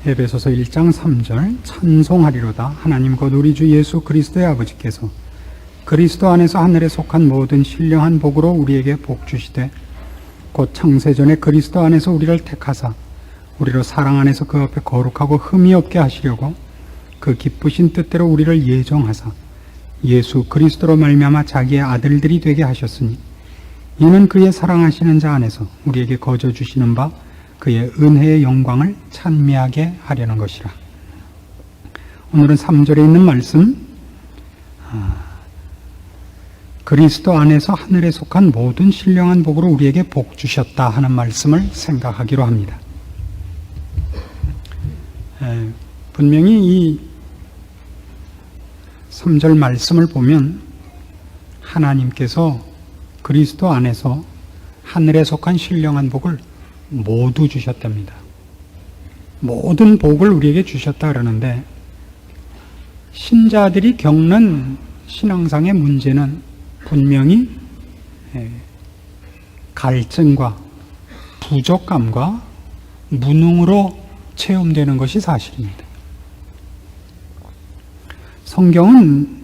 에베소서 1장 3절 찬송하리로다 하나님 곧 우리 주 예수 그리스도의 아버지께서 그리스도 안에서 하늘에 속한 모든 신령한 복으로 우리에게 복 주시되 곧 창세전에 그리스도 안에서 우리를 택하사 우리로 사랑 안에서 그 앞에 거룩하고 흠이 없게 하시려고 그 기쁘신 뜻대로 우리를 예정하사 예수 그리스도로 말미암아 자기의 아들들이 되게 하셨으니 이는 그의 사랑하시는 자 안에서 우리에게 거저 주시는 바 그의 은혜의 영광을 찬미하게 하려는 것이라. 오늘은 3절에 있는 말씀, 그리스도 안에서 하늘에 속한 모든 신령한 복으로 우리에게 복 주셨다 하는 말씀을 생각하기로 합니다. 분명히 이 3절 말씀을 보면 하나님께서 그리스도 안에서 하늘에 속한 신령한 복을 모두 주셨답니다. 모든 복을 우리에게 주셨다 그러는데 신자들이 겪는 신앙상의 문제는 분명히 갈증과 부족감과 무능으로 체험되는 것이 사실입니다. 성경은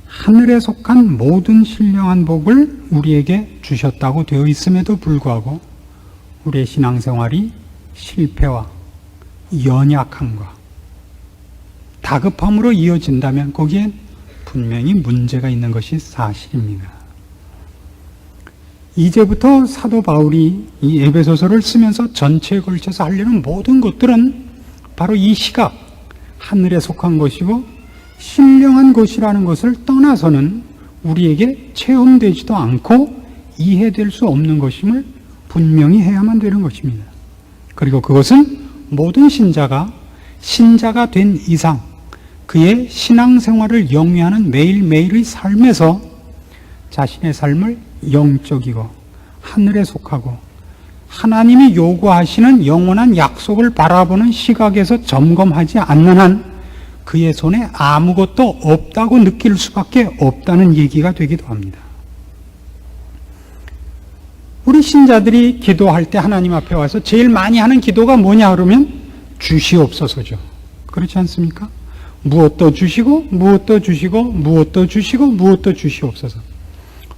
하늘에 속한 모든 신령한 복을 우리에게 주셨다고 되어 있음에도 불구하고 우리의 신앙생활이 실패와 연약함과 다급함으로 이어진다면 거기엔 분명히 문제가 있는 것이 사실입니다. 이제부터 사도 바울이 이 에베소서를 쓰면서 전체에 걸쳐서 하려는 모든 것들은 바로 이 시각, 하늘에 속한 것이고 신령한 것이라는 것을 떠나서는 우리에게 체험되지도 않고 이해될 수 없는 것임을 분명히 해야만 되는 것입니다. 그리고 그것은 모든 신자가 신자가 된 이상 그의 신앙생활을 영위하는 매일매일의 삶에서 자신의 삶을 영적이고 하늘에 속하고 하나님이 요구하시는 영원한 약속을 바라보는 시각에서 점검하지 않는 한 그의 손에 아무것도 없다고 느낄 수밖에 없다는 얘기가 되기도 합니다. 우리 신자들이 기도할 때 하나님 앞에 와서 제일 많이 하는 기도가 뭐냐 그러면 주시옵소서죠. 그렇지 않습니까? 무엇도 주시고 무엇도 주시고 무엇도 주시고 무엇도 주시옵소서.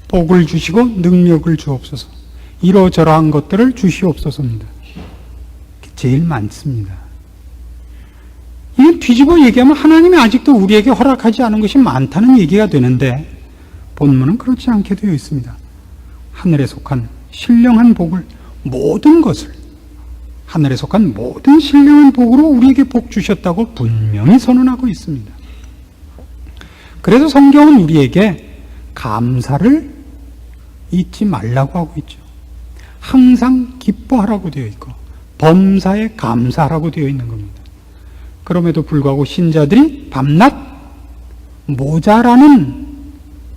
복을 주시고 능력을 주옵소서. 이러저러한 것들을 주시옵소서입니다. 제일 많습니다. 이 뒤집어 얘기하면 하나님이 아직도 우리에게 허락하지 않은 것이 많다는 얘기가 되는데 본문은 그렇지 않게 되어 있습니다. 하늘에 속한 신령한 복을 모든 것을 하늘에 속한 모든 신령한 복으로 우리에게 복 주셨다고 분명히 선언하고 있습니다. 그래서 성경은 우리에게 감사를 잊지 말라고 하고 있죠. 항상 기뻐하라고 되어 있고 범사에 감사하라고 되어 있는 겁니다. 그럼에도 불구하고 신자들이 밤낮 모자라는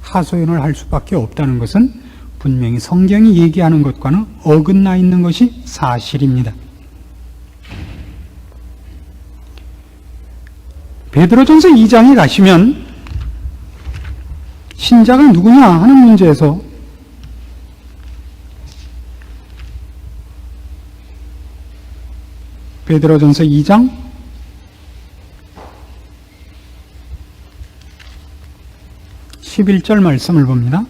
하소연을 할 수밖에 없다는 것은 분명히 성경이 얘기하는 것과는 어긋나 있는 것이 사실입니다. 베드로전서 2장에 가시면 신자가 누구냐 하는 문제에서 베드로전서 2장 11절 말씀을 봅니다.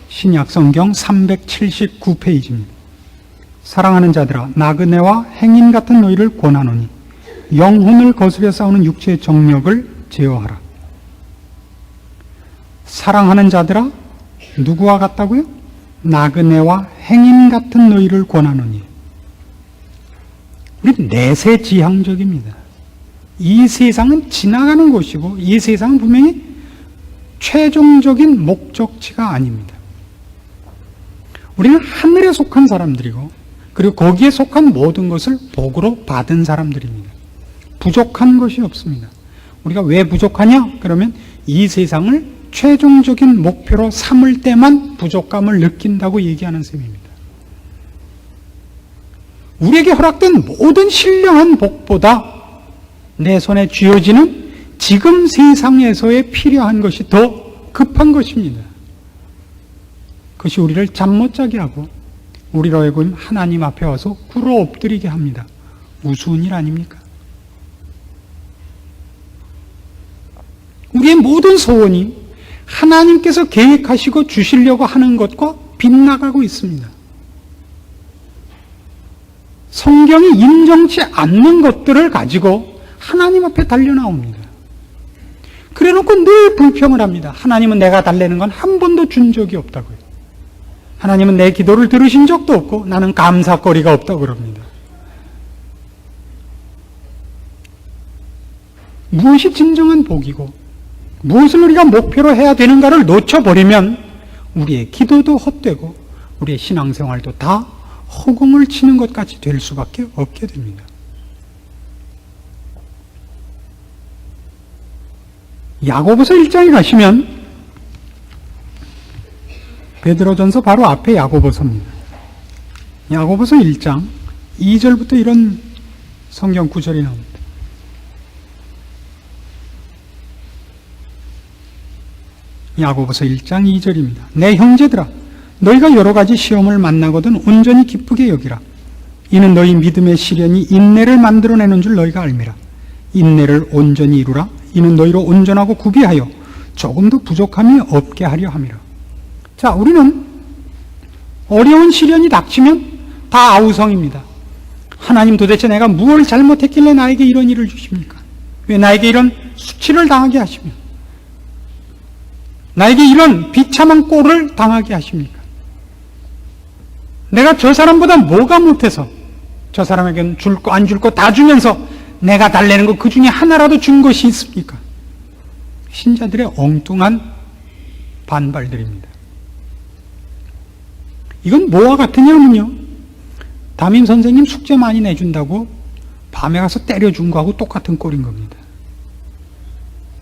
신약성경 379페이지입니다. 사랑하는 자들아 나그네와 행인 같은 너희를 권하노니 영혼을 거스려 싸우는 육체의 정력을 제어하라. 사랑하는 자들아 누구와 같다고요? 나그네와 행인 같은 너희를 권하노니. 우리 내세지향적입니다. 이 세상은 지나가는 것이고 이 세상은 분명히 최종적인 목적지가 아닙니다. 우리는 하늘에 속한 사람들이고 그리고 거기에 속한 모든 것을 복으로 받은 사람들입니다. 부족한 것이 없습니다. 우리가 왜 부족하냐? 그러면 이 세상을 최종적인 목표로 삼을 때만 부족감을 느낀다고 얘기하는 셈입니다. 우리에게 허락된 모든 신령한 복보다 내 손에 쥐어지는 지금 세상에서의 필요한 것이 더 급한 것입니다. 그것이 우리를 잠 못 자게 하고 우리로 하여금 하나님 앞에 와서 꿇어 엎드리게 합니다. 우스운 일 아닙니까? 우리의 모든 소원이 하나님께서 계획하시고 주시려고 하는 것과 빗나가고 있습니다. 성경이 인정치 않는 것들을 가지고 하나님 앞에 달려나옵니다. 그래놓고 늘 불평을 합니다. 하나님은 내가 달래는 건 한 번도 준 적이 없다고요. 하나님은 내 기도를 들으신 적도 없고 나는 감사거리가 없다고 그럽니다. 무엇이 진정한 복이고 무엇을 우리가 목표로 해야 되는가를 놓쳐버리면 우리의 기도도 헛되고 우리의 신앙생활도 다 허공을 치는 것 같이 될 수밖에 없게 됩니다. 야고보서 1장에 가시면 베드로전서 바로 앞에 야고보서입니다. 야고보서 1장 2절부터 이런 성경 구절이 나옵니다. 야고보서 1장 2절입니다. 내 형제들아 너희가 여러 가지 시험을 만나거든 온전히 기쁘게 여기라. 이는 너희 믿음의 시련이 인내를 만들어내는 줄 너희가 알미라. 인내를 온전히 이루라. 이는 너희로 온전하고 구비하여 조금도 부족함이 없게 하려 함이라. 자, 우리는 어려운 시련이 닥치면 다 아우성입니다. 하나님 도대체 내가 무엇을 잘못했길래 나에게 이런 일을 주십니까? 왜 나에게 이런 수치를 당하게 하시며 나에게 이런 비참한 꼴을 당하게 하십니까? 내가 저 사람보다 뭐가 못해서 저 사람에게는 줄 거 안 줄 거 다 주면서 내가 달래는 거 그 중에 하나라도 준 것이 있습니까? 신자들의 엉뚱한 반발들입니다. 이건 뭐와 같으냐면요, 담임 선생님 숙제 많이 내준다고 밤에 가서 때려준 거하고 똑같은 꼴인 겁니다.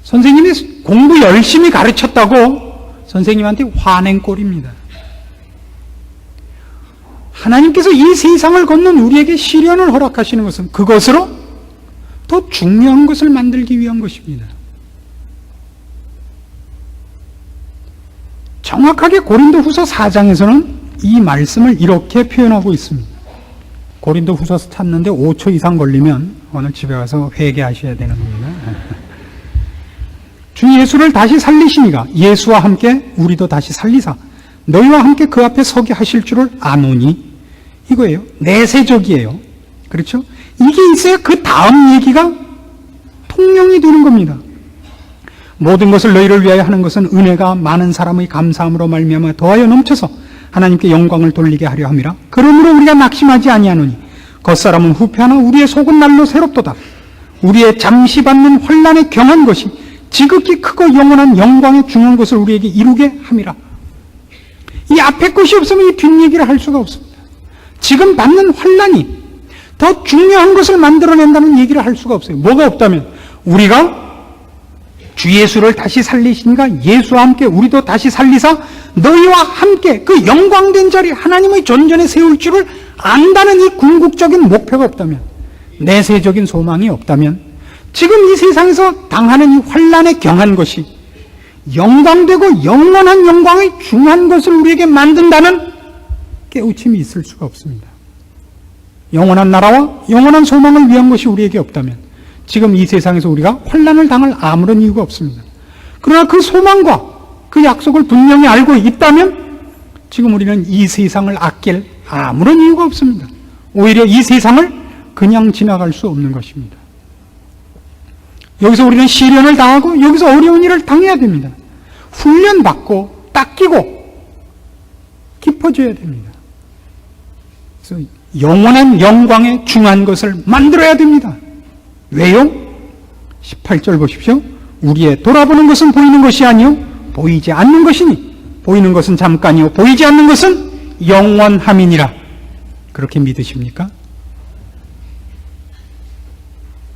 선생님이 공부 열심히 가르쳤다고 선생님한테 화낸 꼴입니다. 하나님께서 이 세상을 걷는 우리에게 시련을 허락하시는 것은 그것으로 더 중요한 것을 만들기 위한 것입니다. 정확하게 고린도후서 4장에서는 이 말씀을 이렇게 표현하고 있습니다. 고린도후서 찾는데 5초 이상 걸리면 오늘 집에 가서 회개하셔야 되는 겁니다. 주 예수를 다시 살리시니가 예수와 함께 우리도 다시 살리사 너희와 함께 그 앞에 서게 하실 줄을 아노니, 이거예요. 내세적이에요. 그렇죠? 이게 있어야 그 다음 얘기가 통용이 되는 겁니다. 모든 것을 너희를 위하여 하는 것은 은혜가 많은 사람의 감사함으로 말미암아 더하여 넘쳐서 하나님께 영광을 돌리게 하려 함이라. 그러므로 우리가 낙심하지 아니하노니 겉사람은 후패하나 우리의 속은 날로 새롭도다. 우리의 잠시 받는 환난에 경한 것이 지극히 크고 영원한 영광에 중한 것을 우리에게 이루게 함이라. 이 앞에 것이 없으면 이 뒷얘기를 할 수가 없습니다. 지금 받는 환난이 더 중요한 것을 만들어낸다는 얘기를 할 수가 없어요. 뭐가 없다면 우리가 주 예수를 다시 살리시니까 예수와 함께 우리도 다시 살리사 너희와 함께 그 영광된 자리 하나님의 존전에 세울 줄을 안다는 이 궁극적인 목표가 없다면, 내세적인 소망이 없다면 지금 이 세상에서 당하는 이 환난에 경한 것이 영광되고 영원한 영광의 중한 것을 우리에게 만든다는 깨우침이 있을 수가 없습니다. 영원한 나라와 영원한 소망을 위한 것이 우리에게 없다면 지금 이 세상에서 우리가 환난을 당할 아무런 이유가 없습니다. 그러나 그 소망과 그 약속을 분명히 알고 있다면 지금 우리는 이 세상을 아낄 아무런 이유가 없습니다. 오히려 이 세상을 그냥 지나갈 수 없는 것입니다. 여기서 우리는 시련을 당하고 여기서 어려운 일을 당해야 됩니다. 훈련받고 닦이고 깊어져야 됩니다. 그래서 영원한 영광에 중한 것을 만들어야 됩니다. 왜요? 18절 보십시오. 우리의 돌아보는 것은 보이는 것이 아니요 보이지 않는 것이니 보이는 것은 잠깐이요 보이지 않는 것은 영원함이니라. 그렇게 믿으십니까?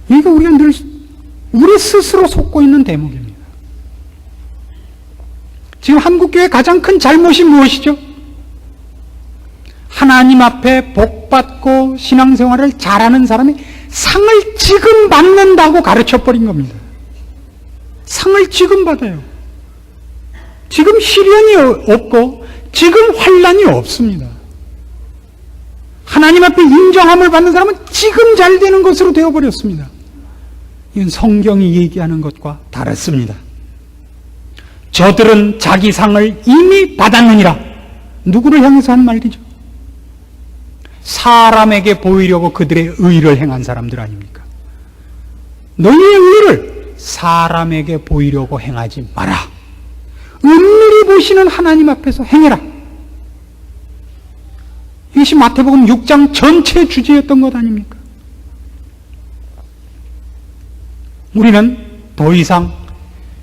이거 우리가 늘 우리 스스로 속고 있는 대목입니다. 지금 한국교회의 가장 큰 잘못이 무엇이죠? 하나님 앞에 복받고 신앙생활을 잘하는 사람이 상을 지금 받는다고 가르쳐버린 겁니다. 상을 지금 받아요. 지금 시련이 없고 지금 환난이 없습니다. 하나님 앞에 인정함을 받는 사람은 지금 잘 되는 것으로 되어버렸습니다. 이건 성경이 얘기하는 것과 다릅니다. 저들은 자기 상을 이미 받았느니라. 누구를 향해서 한 말이죠? 사람에게 보이려고 그들의 의를 행한 사람들 아닙니까? 너희의 의를 사람에게 보이려고 행하지 마라. 은밀히 보시는 하나님 앞에서 행해라. 이것이 마태복음 6장 전체 주제였던 것 아닙니까? 우리는 더 이상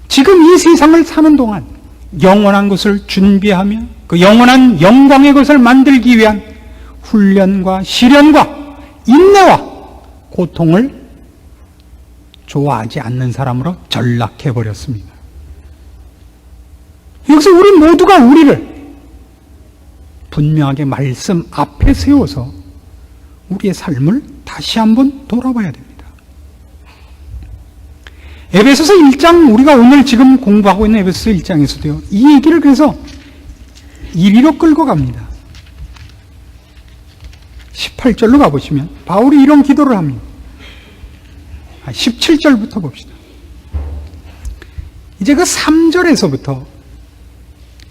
지금 이 세상을 사는 동안 영원한 것을 준비하며 그 영원한 영광의 것을 만들기 위한 훈련과 시련과 인내와 고통을 좋아하지 않는 사람으로 전락해버렸습니다. 여기서 우리 모두가 우리를 분명하게 말씀 앞에 세워서 우리의 삶을 다시 한번 돌아봐야 됩니다. 에베소서 1장, 우리가 오늘 지금 공부하고 있는 에베소서 1장에서도요, 이 얘기를 그래서 이리로 끌고 갑니다. 18절로 가보시면 바울이 이런 기도를 합니다. 17절부터 봅시다. 이제 그 3절에서부터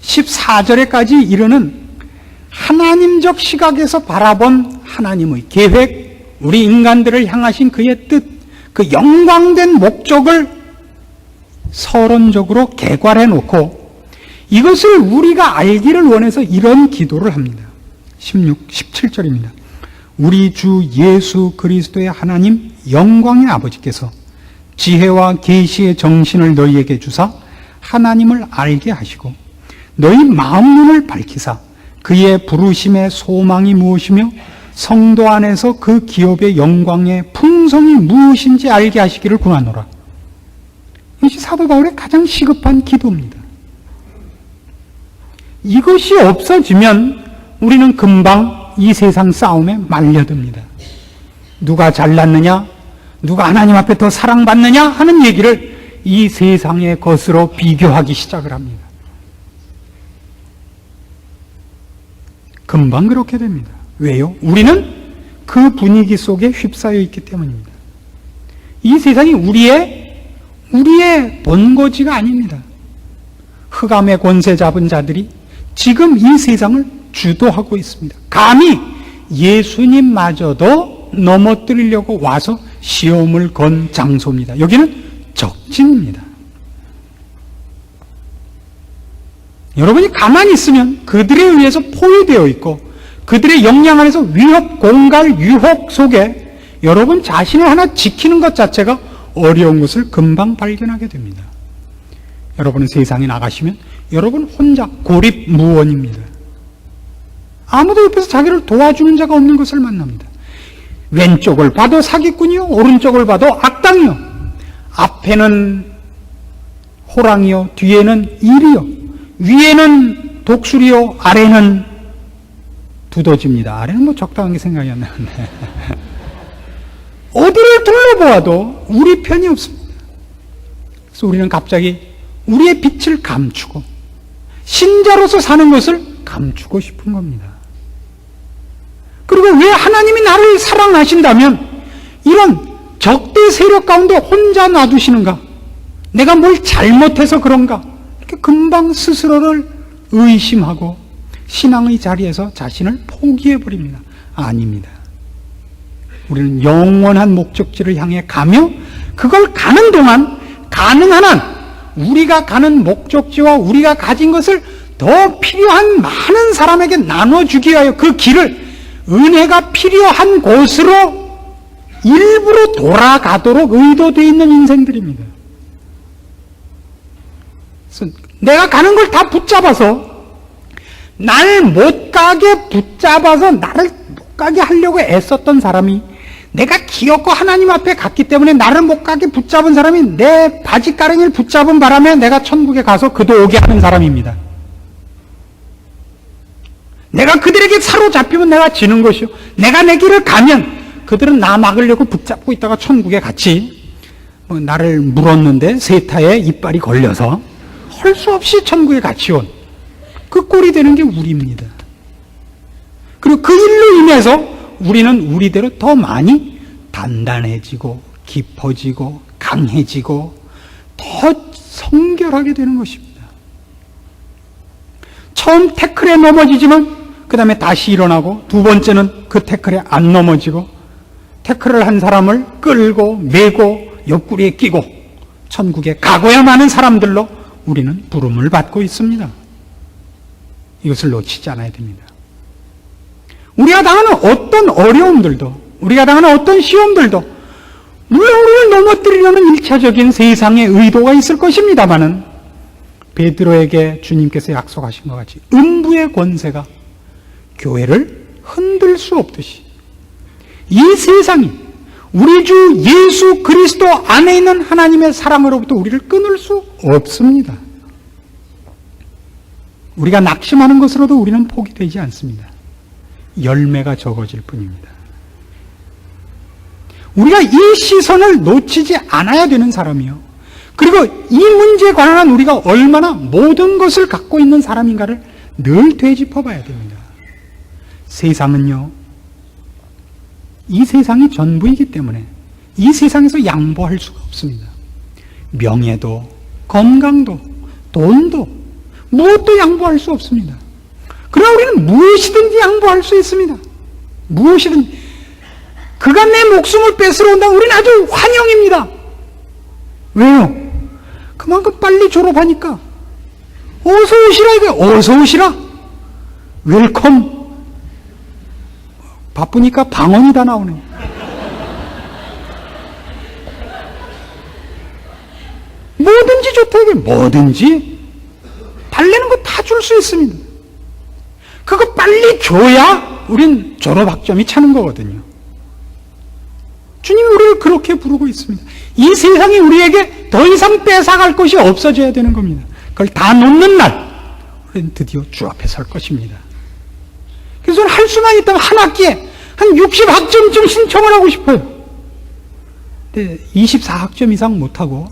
14절에까지 이르는 하나님적 시각에서 바라본 하나님의 계획, 우리 인간들을 향하신 그의 뜻, 그 영광된 목적을 서론적으로 개괄해 놓고 이것을 우리가 알기를 원해서 이런 기도를 합니다. 17절입니다. 우리 주 예수 그리스도의 하나님 영광의 아버지께서 지혜와 계시의 정신을 너희에게 주사 하나님을 알게 하시고 너희 마음 눈을 밝히사 그의 부르심의 소망이 무엇이며 성도 안에서 그 기업의 영광의 풍성이 무엇인지 알게 하시기를 구하노라. 이것이 사도 바울의 가장 시급한 기도입니다. 이것이 없어지면 우리는 금방 이 세상 싸움에 말려듭니다. 누가 잘났느냐, 누가 하나님 앞에 더 사랑받느냐 하는 얘기를 이 세상의 것으로 비교하기 시작을 합니다. 금방 그렇게 됩니다. 왜요? 우리는 그 분위기 속에 휩싸여 있기 때문입니다. 이 세상이 우리의 본거지가 아닙니다. 흑암의 권세 잡은 자들이 지금 이 세상을 주도하고 있습니다. 감히 예수님마저도 넘어뜨리려고 와서 시험을 건 장소입니다. 여기는 적진입니다. 여러분이 가만히 있으면 그들에 의해서 포위되어 있고 그들의 역량 안에서 위협, 공갈, 유혹 속에 여러분 자신을 하나 지키는 것 자체가 어려운 것을 금방 발견하게 됩니다. 여러분은 세상에 나가시면 여러분 혼자 고립무원입니다. 아무도 옆에서 자기를 도와주는 자가 없는 것을 만납니다. 왼쪽을 봐도 사기꾼이요, 오른쪽을 봐도 악당이요, 앞에는 호랑이요, 뒤에는 일이요, 위에는 독수리요, 아래는 두더지입니다. 아래는 뭐 적당한 게 생각이 안 나는데 어디를 둘러보아도 우리 편이 없습니다. 그래서 우리는 갑자기 우리의 빛을 감추고 신자로서 사는 것을 감추고 싶은 겁니다. 그리고 왜 하나님이 나를 사랑하신다면 이런 적대 세력 가운데 혼자 놔두시는가? 내가 뭘 잘못해서 그런가? 이렇게 금방 스스로를 의심하고 신앙의 자리에서 자신을 포기해버립니다. 아닙니다. 우리는 영원한 목적지를 향해 가며 그걸 가는 동안 가능한 한 우리가 가는 목적지와 우리가 가진 것을 더 필요한 많은 사람에게 나눠주기 위하여 그 길을 은혜가 필요한 곳으로 일부러 돌아가도록 의도되어 있는 인생들입니다. 그래서 내가 가는 걸 다 붙잡아서 날 못 가게 붙잡아서 나를 못 가게 하려고 애썼던 사람이 내가 기어코 하나님 앞에 갔기 때문에 나를 못 가게 붙잡은 사람이 내 바지가랑이를 붙잡은 바람에 내가 천국에 가서 그도 오게 하는 사람입니다. 내가 그들에게 사로잡히면 내가 지는 것이요, 내가 내 길을 가면 그들은 나 막으려고 붙잡고 있다가 천국에 같이 나를 물었는데 세타에 이빨이 걸려서 할 수 없이 천국에 같이 온 그 꼴이 되는 게 우리입니다. 그리고 그 일로 인해서 우리는 우리대로 더 많이 단단해지고 깊어지고 강해지고 더 성결하게 되는 것입니다. 처음 태클에 넘어지지만 그 다음에 다시 일어나고, 두 번째는 그 태클에 안 넘어지고, 태클을 한 사람을 끌고 메고 옆구리에 끼고 천국에 가고야 하는 사람들로 우리는 부름을 받고 있습니다. 이것을 놓치지 않아야 됩니다. 우리가 당하는 어떤 어려움들도, 우리가 당하는 어떤 시험들도 물론 우리를 넘어뜨리려는 일차적인 세상의 의도가 있을 것입니다마는, 베드로에게 주님께서 약속하신 것 같이 음부의 권세가 교회를 흔들 수 없듯이 이 세상이 우리 주 예수 그리스도 안에 있는 하나님의 사랑으로부터 우리를 끊을 수 없습니다. 우리가 낙심하는 것으로도 우리는 포기되지 않습니다. 열매가 적어질 뿐입니다. 우리가 이 시선을 놓치지 않아야 되는 사람이요, 그리고 이 문제에 관한 우리가 얼마나 모든 것을 갖고 있는 사람인가를 늘 되짚어 봐야 됩니다. 세상은요, 이 세상이 전부이기 때문에 이 세상에서 양보할 수가 없습니다. 명예도, 건강도, 돈도, 무엇도 양보할 수 없습니다. 그러나 우리는 무엇이든지 양보할 수 있습니다. 무엇이든지. 그가 내 목숨을 뺏으러 온다면 우리는 아주 환영입니다. 왜요? 그만큼 빨리 졸업하니까. 어서 오시라 이거야. 어서 오시라. 웰컴. 바쁘니까 방언이 다 나오네. 뭐든지 좋다 이게. 뭐든지 달래는 거 다 줄 수 있습니다. 그거 빨리 줘야 우린 졸업학점이 차는 거거든요. 주님이 우리를 그렇게 부르고 있습니다. 이 세상이 우리에게 더 이상 뺏어갈 것이 없어져야 되는 겁니다. 그걸 다 놓는 날 우리는 드디어 주 앞에 설 것입니다. 그래서 할 수만 있다면 한 학기에 한 60학점쯤 신청을 하고 싶어요. 근데 24학점 이상 못하고,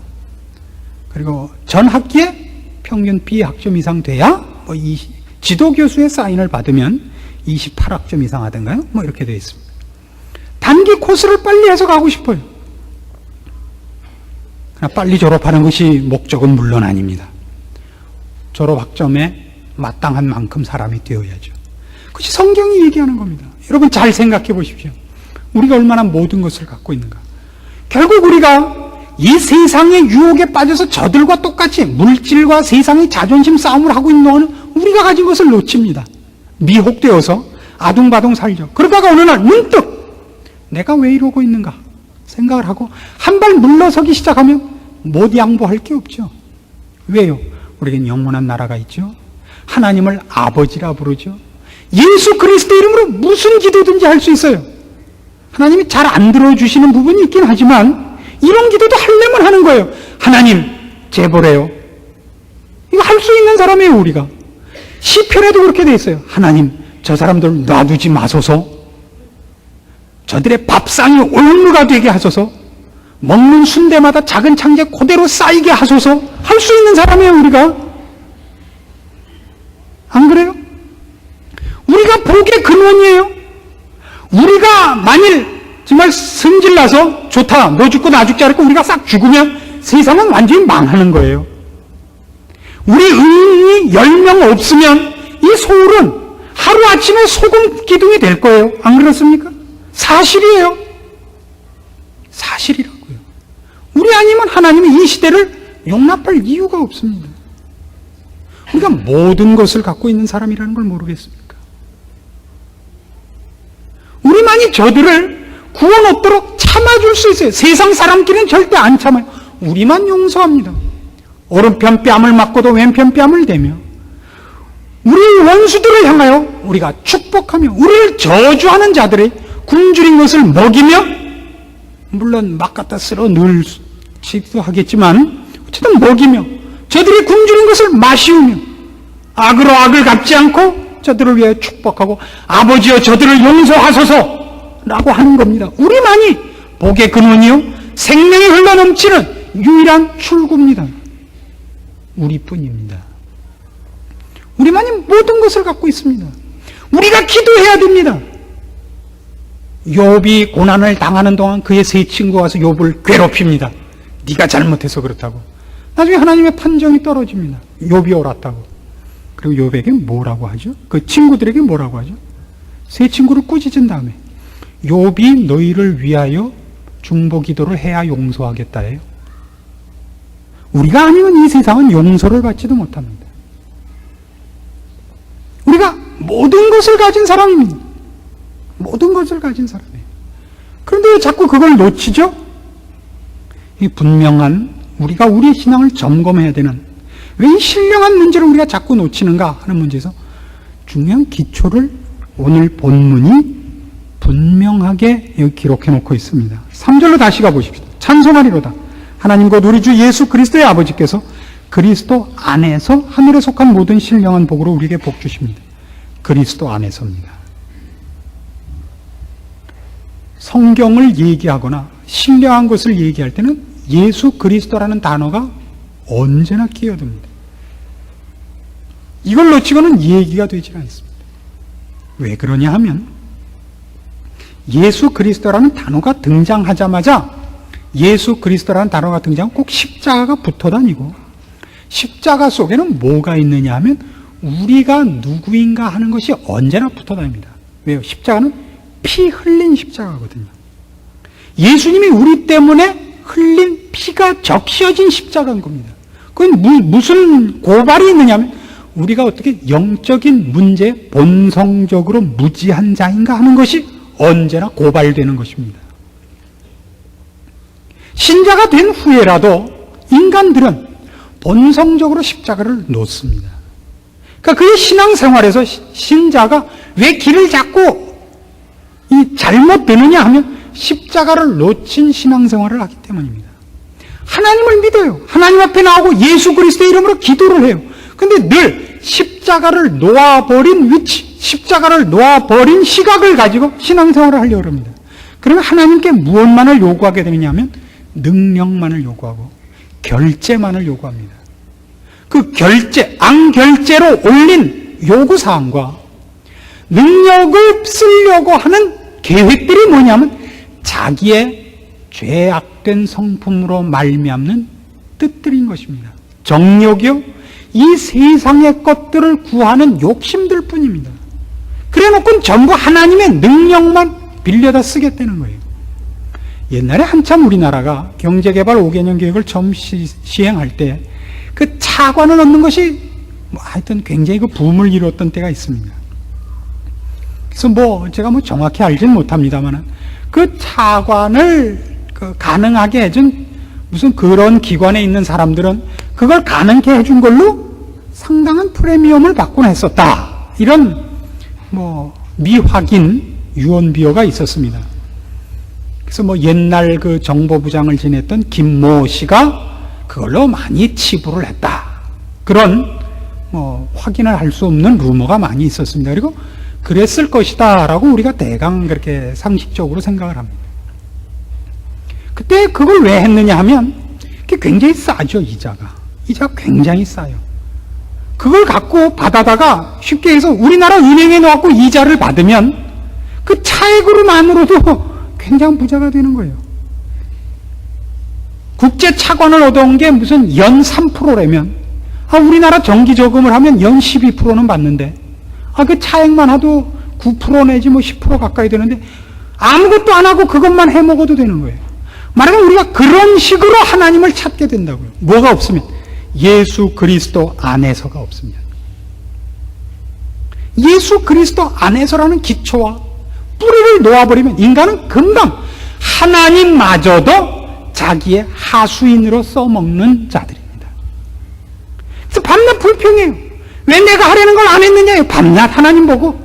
그리고 전 학기에 평균 B학점 이상 돼야 지도교수의 사인을 받으면 28학점 이상 하던가요? 이렇게 되어 있습니다. 단기 코스를 빨리 해서 가고 싶어요. 그러나 빨리 졸업하는 것이 목적은 물론 아닙니다. 졸업학점에 마땅한 만큼 사람이 되어야죠. 그것이 성경이 얘기하는 겁니다. 여러분 잘 생각해 보십시오. 우리가 얼마나 모든 것을 갖고 있는가. 결국 우리가 이 세상의 유혹에 빠져서 저들과 똑같이 물질과 세상의 자존심 싸움을 하고 있는 동안은 우리가 가진 것을 놓칩니다. 미혹되어서 아둥바둥 살죠. 그러다가 어느 날 문득 내가 왜 이러고 있는가 생각을 하고 한 발 물러서기 시작하면 못 양보할 게 없죠. 왜요? 우리에겐 영원한 나라가 있죠. 하나님을 아버지라 부르죠. 예수 그리스도 이름으로 무슨 기도든지 할 수 있어요. 하나님이 잘 안 들어주시는 부분이 있긴 하지만 이런 기도도 하려면 하는 거예요. 하나님 제보래요. 이거 할 수 있는 사람이에요. 우리가 시편에도 그렇게 돼 있어요. 하나님 저 사람들 놔두지 마소서. 저들의 밥상이 올무가 되게 하소서. 먹는 순대마다 작은 창제 그대로 쌓이게 하소서. 할 수 있는 사람이에요. 우리가. 안 그래요? 우리가 복의 근원이에요. 우리가 만일 정말 승질나서 좋다 너 죽고 나 죽자 그랬고 우리가 싹 죽으면 세상은 완전히 망하는 거예요. 우리 의인이 10명 없으면 이 소울은 하루아침에 소금 기둥이 될 거예요. 안 그렇습니까? 사실이에요. 사실이라고요. 우리 아니면 하나님이 이 시대를 용납할 이유가 없습니다. 우리가 모든 것을 갖고 있는 사람이라는 걸 모르겠습니까? 우리만이 저들을 구원 얻도록 참아줄 수 있어요. 세상 사람끼리는 절대 안 참아요. 우리만 용서합니다. 오른편 뺨을 맞고도 왼편 뺨을 대며 우리 원수들을 향하여 우리가 축복하며 우리를 저주하는 자들의 굶주린 것을 먹이며, 물론 막 갖다 쓸어 넣기도 하겠지만 어쨌든 먹이며 저들이 굶주린 것을 마시우며 악으로 악을 갚지 않고 저들을 위해 축복하고 아버지여 저들을 용서하소서 라고 하는 겁니다. 우리만이 복의 근원이요 생명이 흘러넘치는 유일한 출구입니다. 우리뿐입니다. 우리만이 모든 것을 갖고 있습니다. 우리가 기도해야 됩니다. 욥이 고난을 당하는 동안 그의 세 친구가 와서 욥을 괴롭힙니다. 네가 잘못해서 그렇다고. 나중에 하나님의 판정이 떨어집니다. 욥이 옳았다고. 그리고 욥에게 뭐라고 하죠? 그 친구들에게 뭐라고 하죠? 세 친구를 꾸짖은 다음에 욥이 너희를 위하여 중보기도를 해야 용서하겠다예요. 우리가 아니면 이 세상은 용서를 받지도 못합니다. 우리가 모든 것을 가진 사람입니다. 모든 것을 가진 사람이에요. 그런데 왜 자꾸 그걸 놓치죠? 이 분명한 우리가 우리의 신앙을 점검해야 되는, 왜 이 신령한 문제를 우리가 자꾸 놓치는가 하는 문제에서 중요한 기초를 오늘 본문이 분명하게 여기 기록해 놓고 있습니다. 3절로 다시 가보십시오. 찬송하리로다. 하나님 곧 우리 주 예수 그리스도의 아버지께서 그리스도 안에서 하늘에 속한 모든 신령한 복으로 우리에게 복 주십니다. 그리스도 안에서입니다. 성경을 얘기하거나 신령한 것을 얘기할 때는 예수 그리스도라는 단어가 언제나 끼어듭니다. 이걸 놓치고는 얘기가 되지 않습니다. 왜 그러냐 하면 예수 그리스도라는 단어가 등장하자마자 예수 그리스도라는 단어가 등장하면 꼭 십자가가 붙어 다니고, 십자가 속에는 뭐가 있느냐 하면 우리가 누구인가 하는 것이 언제나 붙어 다닙니다. 왜요? 십자가는 피 흘린 십자가거든요. 예수님이 우리 때문에 흘린 피가 적셔진 십자가인 겁니다. 그건 무슨 고발이 있느냐 하면 우리가 어떻게 영적인 문제에 본성적으로 무지한 자인가 하는 것이 언제나 고발되는 것입니다. 신자가 된 후에라도 인간들은 본성적으로 십자가를 놓습니다. 그러니까 그의 신앙생활에서 신자가 왜 길을 잡고 잘못되느냐 하면 십자가를 놓친 신앙생활을 하기 때문입니다. 하나님을 믿어요. 하나님 앞에 나오고 예수 그리스도의 이름으로 기도를 해요. 근데 늘 십자가를 놓아버린 위치, 십자가를 놓아버린 시각을 가지고 신앙생활을 하려고 합니다. 그러면 하나님께 무엇만을 요구하게 되느냐 하면 능력만을 요구하고 결제만을 요구합니다. 그 결제, 앙결제로 올린 요구사항과 능력을 쓰려고 하는 계획들이 뭐냐면 자기의 죄악된 성품으로 말미암는 뜻들인 것입니다. 정욕이요, 이 세상의 것들을 구하는 욕심들 뿐입니다. 그래놓고는 전부 하나님의 능력만 빌려다 쓰겠다는 거예요. 옛날에 한참 우리나라가 경제개발 5개년 계획을 처음 시행할 때 그 차관을 얻는 것이 하여튼 굉장히 그 붐을 이뤘던 때가 있습니다. 그래서 제가 정확히 알지는 못합니다만 그 차관을 가능하게 해준 무슨 그런 기관에 있는 사람들은 그걸 가능케 해준 걸로 상당한 프리미엄을 받곤 했었다. 이런 미확인 유언비어가 있었습니다. 그래서 옛날 그 정보부장을 지냈던 김모 씨가 그걸로 많이 치부를 했다. 그런 확인을 할 수 없는 루머가 많이 있었습니다. 그리고 그랬을 것이다 라고 우리가 대강 그렇게 상식적으로 생각을 합니다. 그때 그걸 왜 했느냐 하면 그게 굉장히 싸죠. 이자가 굉장히 싸요. 그걸 갖고 받아다가 쉽게 해서 우리나라 은행에 넣어갖고 이자를 받으면 그 차액으로만으로도 굉장히 부자가 되는 거예요. 국제 차관을 얻어온 게 무슨 연 3%라면 우리나라 정기저금을 하면 연 12%는 받는데 그 차액만 하도 9% 내지 10% 가까이 되는데 아무것도 안 하고 그것만 해먹어도 되는 거예요. 말하면 우리가 그런 식으로 하나님을 찾게 된다고요. 뭐가 없으면 예수 그리스도 안에서가 없습니다. 예수 그리스도 안에서라는 기초와 뿌리를 놓아버리면 인간은 금방 하나님마저도 자기의 하수인으로 써먹는 자들입니다. 그래서 밤낮 불평해요. 왜 내가 하려는 걸 안 했느냐요. 밤낮 하나님 보고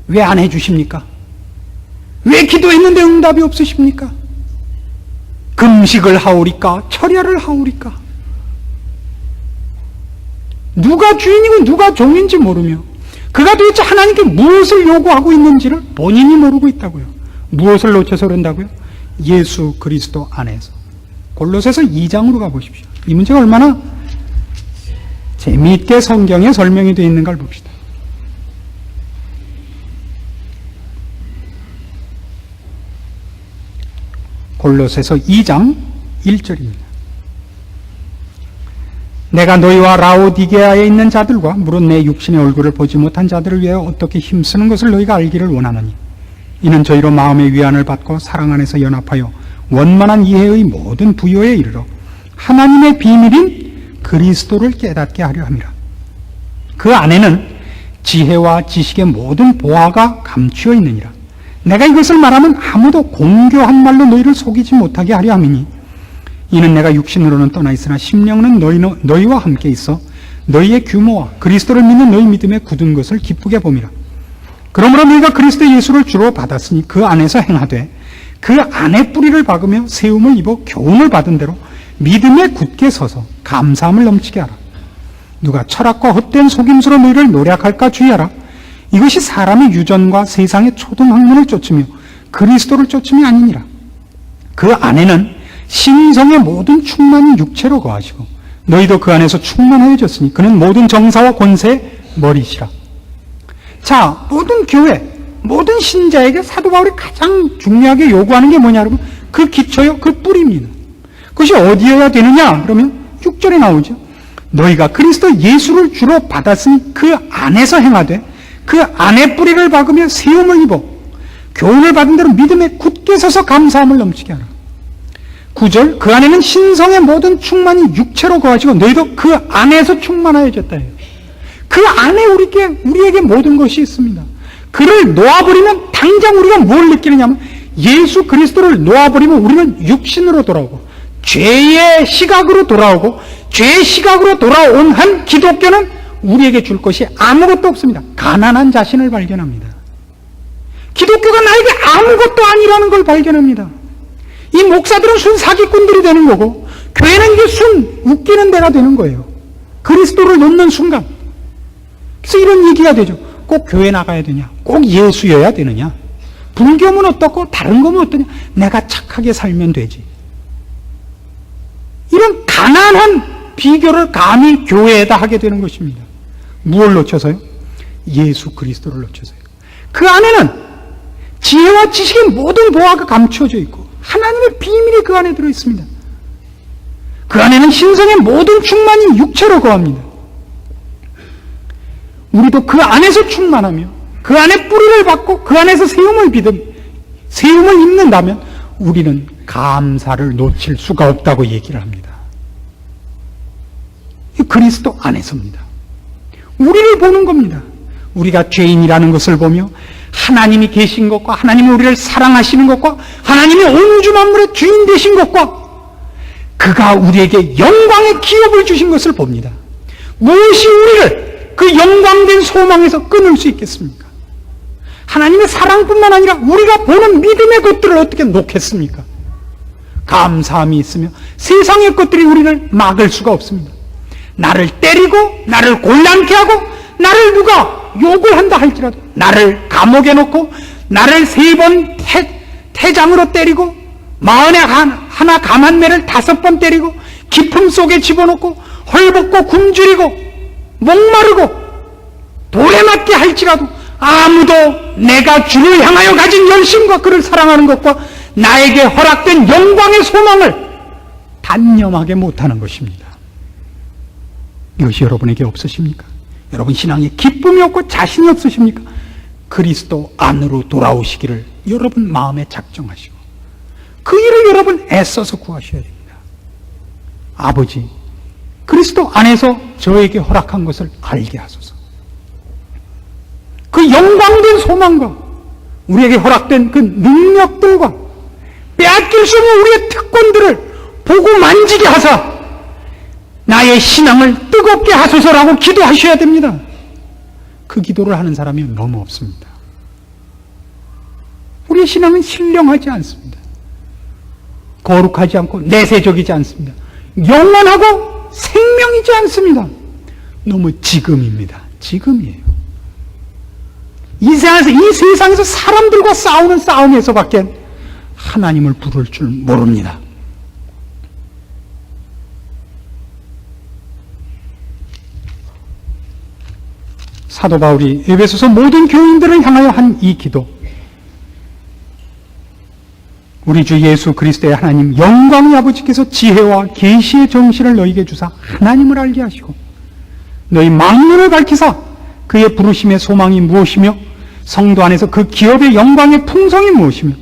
왜 안 해주십니까? 왜 기도했는데 응답이 없으십니까? 금식을 하오리까 철야를 하오리까. 누가 주인이고 누가 종인지 모르며 그가 도대체 하나님께 무엇을 요구하고 있는지를 본인이 모르고 있다고요. 무엇을 놓쳐서 그런다고요? 예수 그리스도 안에서. 골로새서 2장으로 가보십시오. 이 문제가 얼마나 재미있게 성경에 설명이 되어 있는가를 봅시다. 골로새서 2장 1절입니다. 내가 너희와 라오디게아에 있는 자들과 물론 내 육신의 얼굴을 보지 못한 자들을 위하여 어떻게 힘쓰는 것을 너희가 알기를 원하노니 이는 저희로 마음의 위안을 받고 사랑 안에서 연합하여 원만한 이해의 모든 부요에 이르러 하나님의 비밀인 그리스도를 깨닫게 하려 함이라. 그 안에는 지혜와 지식의 모든 보화가 감추어 있느니라. 내가 이것을 말하면 아무도 공교한 말로 너희를 속이지 못하게 하려 함이니 이는 내가 육신으로는 떠나 있으나 심령은 너희와 함께 있어 너희의 규모와 그리스도를 믿는 너희 믿음에 굳은 것을 기쁘게 봄이라. 그러므로 너희가 그리스도 예수를 주로 받았으니 그 안에서 행하되 그 안에 뿌리를 박으며 세움을 입어 교훈을 받은 대로 믿음에 굳게 서서 감사함을 넘치게 하라. 누가 철학과 헛된 속임수로 너희를 노략할까 주의하라. 이것이 사람의 유전과 세상의 초등학문을 쫓으며 그리스도를 쫓음이 아니니라. 그 안에는 신성의 모든 충만이 육체로 거하시고 너희도 그 안에서 충만해졌으니 그는 모든 정사와 권세의 머리시라. 자, 모든 교회, 모든 신자에게 사도 바울이 가장 중요하게 요구하는 게 뭐냐 그러면 그 기초요, 그 뿌리입니다. 그것이 어디여야 되느냐 그러면 6절에 나오죠. 너희가 그리스도 예수를 주로 받았으니 그 안에서 행하되 그 안에 뿌리를 박으며 세움을 입어 교훈을 받은 대로 믿음에 굳게 서서 감사함을 넘치게 하라. 9절, 그 안에는 신성의 모든 충만이 육체로 거하시고 너희도 그 안에서 충만하여졌다 해요. 그 안에 우리에게 모든 것이 있습니다. 그를 놓아버리면 당장 우리가 뭘 느끼느냐면 예수 그리스도를 놓아버리면 우리는 육신으로 돌아오고 죄의 시각으로 돌아오고 죄의 시각으로 돌아온 한 기독교는 우리에게 줄 것이 아무것도 없습니다. 가난한 자신을 발견합니다. 기독교가 나에게 아무것도 아니라는 걸 발견합니다. 이 목사들은 순 사기꾼들이 되는 거고 교회는 이게 순 웃기는 데가 되는 거예요. 그리스도를 놓는 순간. 그래서 이런 얘기가 되죠. 꼭 교회 나가야 되냐? 꼭 예수여야 되느냐? 불교면 어떻고 다른 거면 어떠냐? 내가 착하게 살면 되지. 이런 가난한 비교를 감히 교회에다 하게 되는 것입니다. 무엇을 놓쳐서요? 예수 그리스도를 놓쳐서요. 그 안에는 지혜와 지식의 모든 보화가 감추어져 있고 하나님의 비밀이 그 안에 들어있습니다. 그 안에는 신성의 모든 충만이 육체로 거합니다. 우리도 그 안에서 충만하며 그 안에 뿌리를 받고 그 안에서 세움을 입는다면 우리는 감사를 놓칠 수가 없다고 얘기를 합니다. 그리스도 안에서입니다. 우리를 보는 겁니다. 우리가 죄인이라는 것을 보며 하나님이 계신 것과 하나님이 우리를 사랑하시는 것과 하나님이 온 주 만물의 주인 되신 것과 그가 우리에게 영광의 기업을 주신 것을 봅니다. 무엇이 우리를 그 영광된 소망에서 끊을 수 있겠습니까? 하나님의 사랑뿐만 아니라 우리가 보는 믿음의 것들을 어떻게 놓겠습니까? 감사함이 있으며 세상의 것들이 우리를 막을 수가 없습니다. 나를 때리고 나를 곤란케 하고 나를 누가 욕을 한다 할지라도 나를 감옥에 놓고 나를 3번 태장으로 때리고 마흔에 하나 감한 매를 5번 때리고 깊음 속에 집어넣고 헐벗고 굶주리고 목마르고 돌에 맞게 할지라도 아무도 내가 주를 향하여 가진 열심과 그를 사랑하는 것과 나에게 허락된 영광의 소망을 단념하게 못하는 것입니다. 이것이 여러분에게 없으십니까? 여러분 신앙에 기쁨이 없고 자신이 없으십니까? 그리스도 안으로 돌아오시기를 여러분 마음에 작정하시고 그 일을 여러분 애써서 구하셔야 됩니다. 아버지, 그리스도 안에서 저에게 허락한 것을 알게 하소서. 그 영광된 소망과 우리에게 허락된 그 능력들과 빼앗길 수 없는 우리의 특권들을 보고 만지게 하사 나의 신앙을 뜨겁게 하소서라고 기도하셔야 됩니다. 그 기도를 하는 사람이 너무 없습니다. 우리의 신앙은 신령하지 않습니다. 거룩하지 않고 내세적이지 않습니다. 영원하고 생명이지 않습니다. 너무 지금입니다. 지금이에요. 이 세상에서 사람들과 싸우는 싸움에서밖에 하나님을 부를 줄 모릅니다. 사도 바울이 에베소서 모든 교인들을 향하여 한 이 기도, 우리 주 예수 그리스도의 하나님 영광의 아버지께서 지혜와 계시의 정신을 너희에게 주사 하나님을 알게 하시고 너희 망론을 밝히사 그의 부르심의 소망이 무엇이며 성도 안에서 그 기업의 영광의 풍성이 무엇이며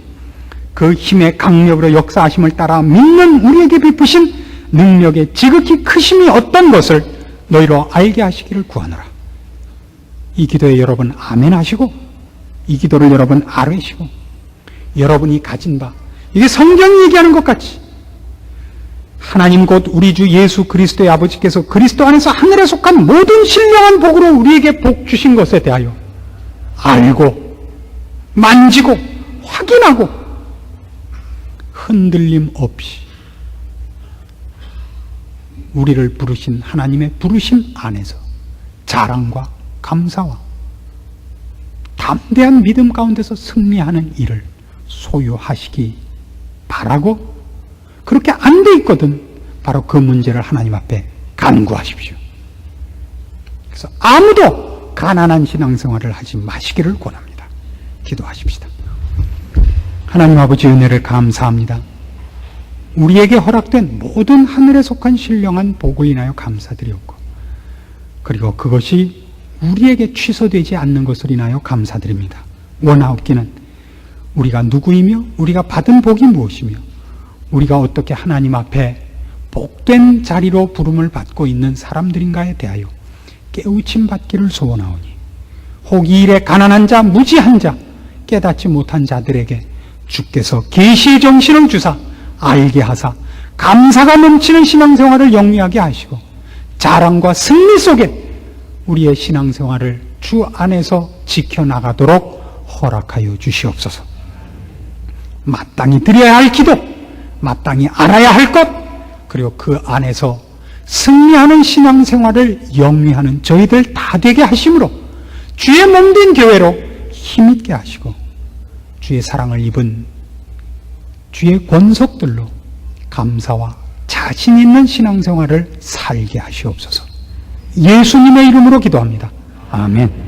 그 힘의 강력으로 역사하심을 따라 믿는 우리에게 베푸신 능력의 지극히 크심이 어떤 것을 너희로 알게 하시기를 구하노라. 이 기도에 여러분 아멘 하시고 이 기도를 여러분 아뢰시고 여러분이 가진 바 이게 성경이 얘기하는 것 같이 하나님 곧 우리 주 예수 그리스도의 아버지께서 그리스도 안에서 하늘에 속한 모든 신령한 복으로 우리에게 복 주신 것에 대하여 알고 만지고 확인하고 흔들림 없이 우리를 부르신 하나님의 부르심 안에서 자랑과 감사와 담대한 믿음 가운데서 승리하는 일을 소유하시기 바라고 그렇게 안 돼 있거든 바로 그 문제를 하나님 앞에 간구하십시오. 그래서 아무도 가난한 신앙생활을 하지 마시기를 권합니다. 기도하십시다. 하나님 아버지 은혜를 감사합니다. 우리에게 허락된 모든 하늘에 속한 신령한 복을 인하여 감사드렸고 그리고 그것이 우리에게 취소되지 않는 것을 인하여 감사드립니다. 원하옵기는 우리가 누구이며 우리가 받은 복이 무엇이며 우리가 어떻게 하나님 앞에 복된 자리로 부름을 받고 있는 사람들인가에 대하여 깨우침 받기를 소원하오니 혹 이 일에 가난한 자, 무지한 자, 깨닫지 못한 자들에게 주께서 계시의 정신을 주사 알게 하사 감사가 넘치는 신앙생활을 영위하게 하시고 자랑과 승리 속에 우리의 신앙생활을 주 안에서 지켜나가도록 허락하여 주시옵소서. 마땅히 드려야 할 기도, 마땅히 알아야 할 것, 그리고 그 안에서 승리하는 신앙생활을 영위하는 저희들 다 되게 하심으로 주의 몸된 교회로 힘있게 하시고 주의 사랑을 입은 주의 권속들로 감사와 자신 있는 신앙생활을 살게 하시옵소서. 예수님의 이름으로 기도합니다. 아멘.